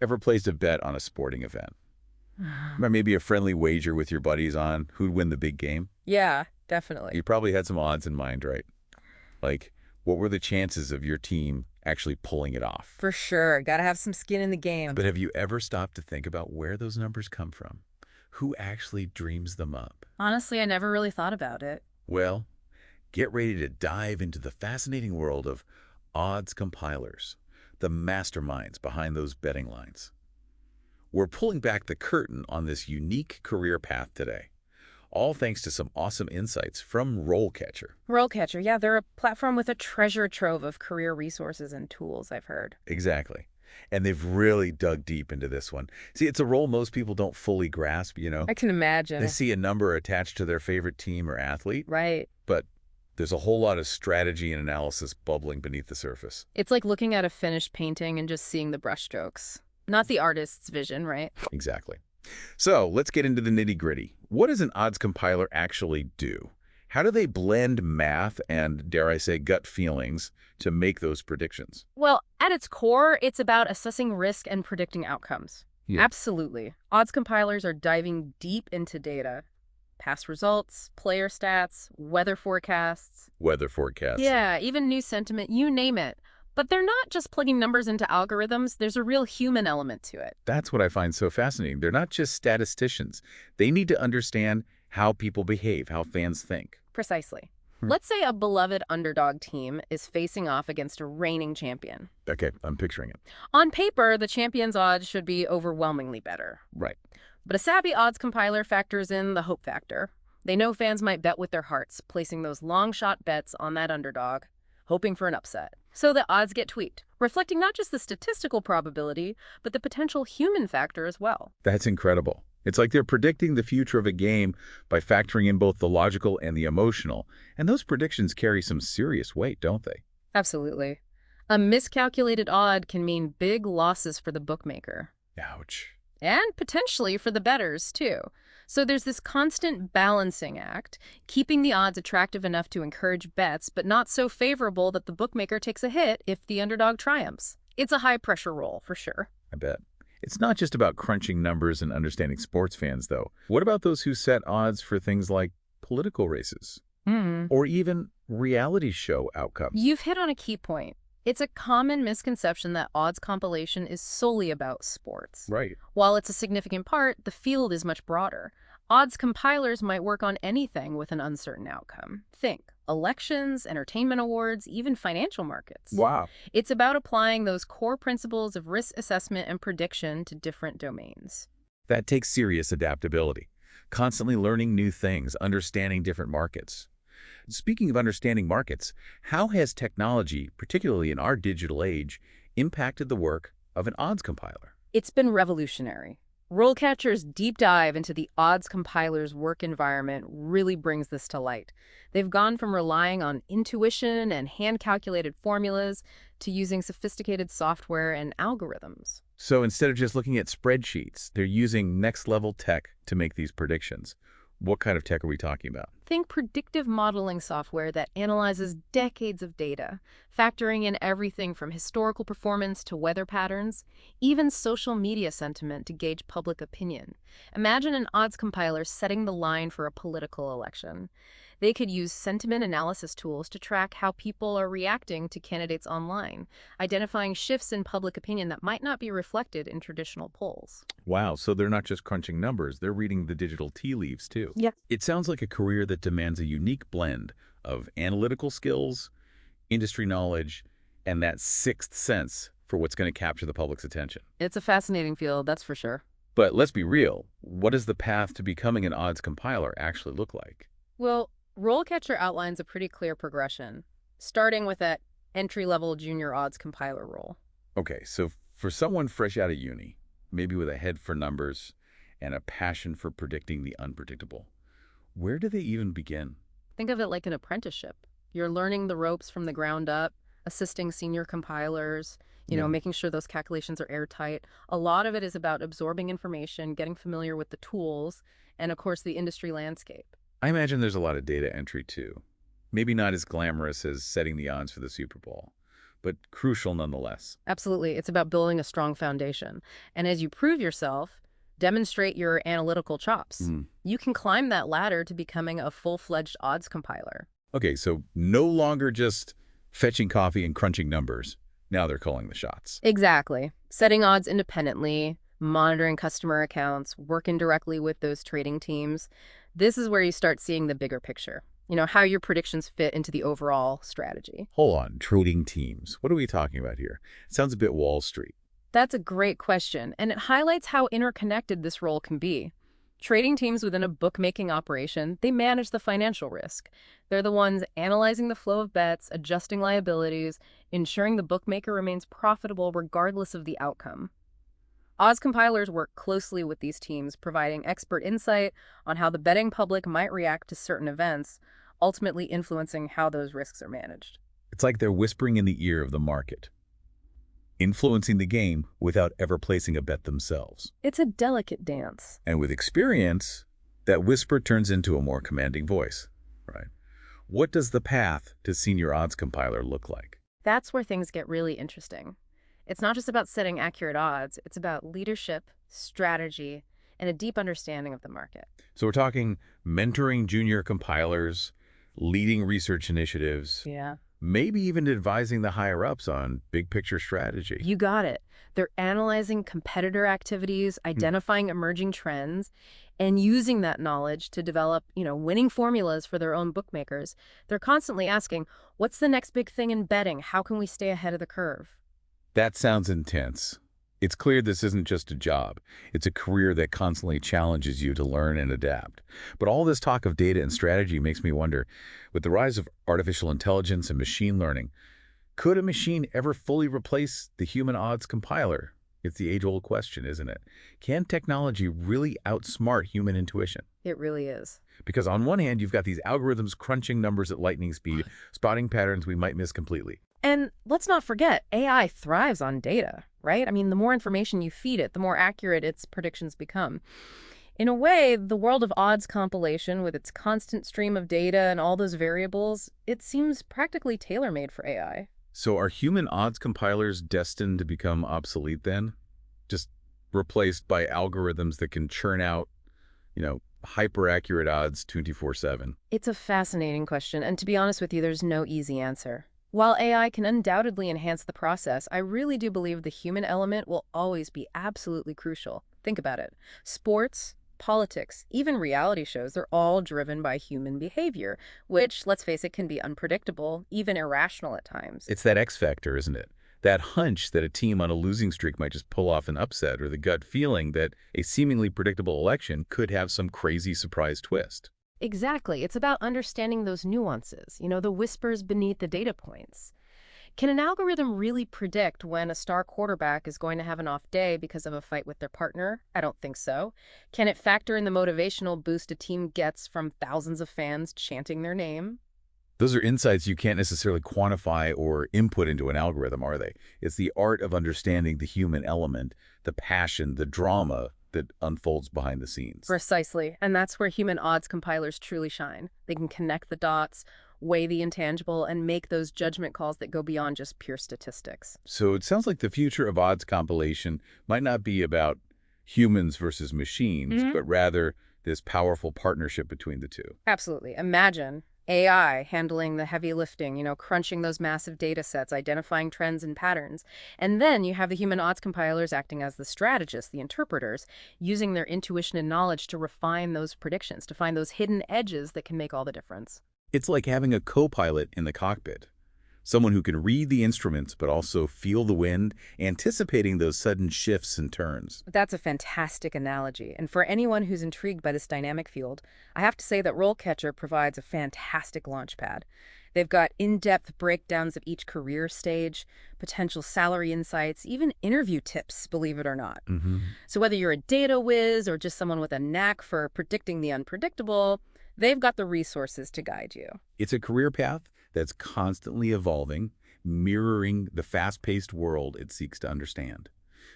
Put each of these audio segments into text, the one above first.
Ever placed a bet on a sporting event? Or maybe a friendly wager with your buddies on who'd win the big game? Yeah, definitely. You probably had some odds in mind, right? Like, what were the chances of your team actually pulling it off? For sure. Gotta have some skin in the game. But have you ever stopped to think about where those numbers come from? Who actually dreams them up? Honestly, I never really thought about it. Well, get ready to dive into the fascinating world of odds compilers, the masterminds behind those betting lines. We're pulling back the curtain on this unique career path today, all thanks to some awesome insights from RoleCatcher. RoleCatcher, yeah, they're a platform with a treasure trove of career resources and tools, I've heard. Exactly. And they've really dug deep into this one. See, it's a role most people don't fully grasp. I can They imagine. see a number attached to their favorite team or athlete, Right. but there's a whole lot of strategy and analysis bubbling beneath the surface. It's like looking at a finished painting and just seeing the brushstrokes. Not the artist's vision, right? Exactly. So let's get into the nitty-gritty. What does an odds compiler actually do? How do they blend math and, dare I say, gut feelings to make those predictions? Well, at its core, it's about assessing risk and predicting outcomes. Yeah. Absolutely. Odds compilers are diving deep into data. Past results, player stats, weather forecasts. Weather forecasts. Yeah, even news sentiment, you name it. But they're not just plugging numbers into algorithms, there's a real human element to it. That's what I find so fascinating. They're not just statisticians. They need to understand how people behave, how fans think. Precisely. Hmm. Let's say a beloved underdog team is facing off against a reigning champion. Okay, I'm picturing it. On paper, the champion's odds should be overwhelmingly better. Right. But a savvy odds compiler factors in the hope factor. They know fans might bet with their hearts, placing those long shot bets on that underdog, hoping for an upset. So the odds get tweaked, reflecting not just the statistical probability, but the potential human factor as well. That's incredible. It's like they're predicting the future of a game by factoring in both the logical and the emotional. And those predictions carry some serious weight, don't they? Absolutely. A miscalculated odd can mean big losses for the bookmaker. Ouch. And potentially for the bettors, too. So there's this constant balancing act, keeping the odds attractive enough to encourage bets, but not so favorable that the bookmaker takes a hit if the underdog triumphs. It's a high-pressure role, for sure. I bet. It's not just about crunching numbers and understanding sports fans, though. What about those who set odds for things like political races? Or even reality show outcomes? You've hit on a key point. It's a common misconception that odds compilation is solely about sports. Right. While it's a significant part, the field is much broader. Odds compilers might work on anything with an uncertain outcome. Think elections, entertainment awards, even financial markets. Wow. It's about applying those core principles of risk assessment and prediction to different domains. That takes serious adaptability. Constantly learning new things, understanding different markets. Speaking of understanding markets, how has technology, particularly in our digital age, impacted the work of an odds compiler? It's been revolutionary. RoleCatcher's deep dive into the odds compiler's work environment really brings this to light. They've gone from relying on intuition and hand-calculated formulas to using sophisticated software and algorithms. So instead of just looking at spreadsheets, they're using next-level tech to make these predictions. What kind of tech are we talking about? Think predictive modeling software that analyzes decades of data, factoring in everything from historical performance to weather patterns, even social media sentiment to gauge public opinion. Imagine an odds compiler setting the line for a political election. They could use sentiment analysis tools to track how people are reacting to candidates online, identifying shifts in public opinion that might not be reflected in traditional polls. Wow, so they're not just crunching numbers, they're reading the digital tea leaves too. Yeah. It sounds like a career that demands a unique blend of analytical skills, industry knowledge, and that sixth sense for what's going to capture the public's attention. It's a fascinating field, that's for sure. But let's be real, what does the path to becoming an odds compiler actually look like? Well, RoleCatcher outlines a pretty clear progression, starting with that entry-level junior odds compiler role. Okay, so for someone fresh out of uni, maybe with a head for numbers and a passion for predicting the unpredictable, where do they even begin? Think of it like an apprenticeship. You're learning the ropes from the ground up, assisting senior compilers, making sure those calculations are airtight. A lot of it is about absorbing information, getting familiar with the tools, and of course the industry landscape. I imagine there's a lot of data entry too. Maybe not as glamorous as setting the odds for the Super Bowl, but crucial nonetheless. Absolutely. It's about building a strong foundation. And as you prove yourself, demonstrate your analytical chops, Hmm. you can climb that ladder to becoming a full-fledged odds compiler. Okay, so no longer just fetching coffee and crunching numbers. Now they're calling the shots. Exactly. Setting odds independently, monitoring customer accounts, working directly with those trading teams. This is where you start seeing the bigger picture. How your predictions fit into the overall strategy. Hold on, trading teams. What are we talking about here? It sounds a bit Wall Street. That's a great question, and it highlights how interconnected this role can be. Trading teams within a bookmaking operation, they manage the financial risk. They're the ones analyzing the flow of bets, adjusting liabilities, ensuring the bookmaker remains profitable regardless of the outcome. Odds compilers work closely with these teams, providing expert insight on how the betting public might react to certain events, ultimately influencing how those risks are managed. It's like they're whispering in the ear of the market, influencing the game without ever placing a bet themselves. It's a delicate dance. And with experience, that whisper turns into a more commanding voice, right? What does the path to senior odds compiler look like? That's where things get really interesting. It's not just about setting accurate odds, it's about leadership, strategy, and a deep understanding of the market. So we're talking mentoring junior compilers, leading research initiatives, Yeah. maybe even advising the higher-ups on big-picture strategy. You got it. They're analyzing competitor activities, identifying emerging trends, and using that knowledge to develop, winning formulas for their own bookmakers. They're constantly asking, what's the next big thing in betting? How can we stay ahead of the curve? That sounds intense. It's clear this isn't just a job. It's a career that constantly challenges you to learn and adapt. But all this talk of data and strategy makes me wonder, with the rise of artificial intelligence and machine learning, could a machine ever fully replace the human odds compiler? It's the age-old question, isn't it? Can technology really outsmart human intuition? It really is. Because on one hand, you've got these algorithms crunching numbers at lightning speed, spotting patterns we might miss completely. And let's not forget, AI thrives on data, right? I mean, the more information you feed it, the more accurate its predictions become. In a way, the world of odds compilation, with its constant stream of data and all those variables, it seems practically tailor-made for AI. So are human odds compilers destined to become obsolete then? Just replaced by algorithms that can churn out, hyper-accurate odds 24/7? It's a fascinating question, and to be honest with you, there's no easy answer. While AI can undoubtedly enhance the process, I really do believe the human element will always be absolutely crucial. Think about it. Sports, politics, even reality shows, they're all driven by human behavior, which, let's face it, can be unpredictable, even irrational at times. It's that X factor, isn't it? That hunch that a team on a losing streak might just pull off an upset, or the gut feeling that a seemingly predictable election could have some crazy surprise twist. Exactly. It's about understanding those nuances, the whispers beneath the data points. Can an algorithm really predict when a star quarterback is going to have an off day because of a fight with their partner? I don't think so. Can it factor in the motivational boost a team gets from thousands of fans chanting their name? Those are insights you can't necessarily quantify or input into an algorithm, are they? It's the art of understanding the human element, the passion, the drama that unfolds behind the scenes. Precisely. And that's where human odds compilers truly shine. They can connect the dots, weigh the intangible, and make those judgment calls that go beyond just pure statistics. So it sounds like the future of odds compilation might not be about humans versus machines, but rather this powerful partnership between the two. Absolutely. Imagine AI handling the heavy lifting, crunching those massive data sets, identifying trends and patterns. And then you have the human odds compilers acting as the strategists, the interpreters, using their intuition and knowledge to refine those predictions, to find those hidden edges that can make all the difference. It's like having a co-pilot in the cockpit, someone who can read the instruments but also feel the wind, anticipating those sudden shifts and turns. That's a fantastic analogy. And for anyone who's intrigued by this dynamic field, I have to say that RoleCatcher provides a fantastic launchpad. They've got in-depth breakdowns of each career stage, potential salary insights, even interview tips, believe it or not. So whether you're a data whiz or just someone with a knack for predicting the unpredictable, they've got the resources to guide you. It's a career path that's constantly evolving, mirroring the fast-paced world it seeks to understand.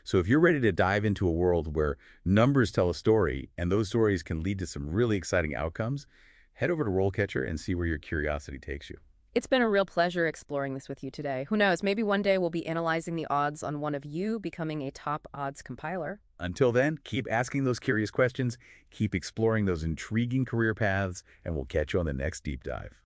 So if you're ready to dive into a world where numbers tell a story, and those stories can lead to some really exciting outcomes, head over to RoleCatcher and see where your curiosity takes you. It's been a real pleasure exploring this with you today. Who knows, maybe one day we'll be analyzing the odds on one of you becoming a top odds compiler. Until then, keep asking those curious questions, keep exploring those intriguing career paths, and we'll catch you on the next deep dive.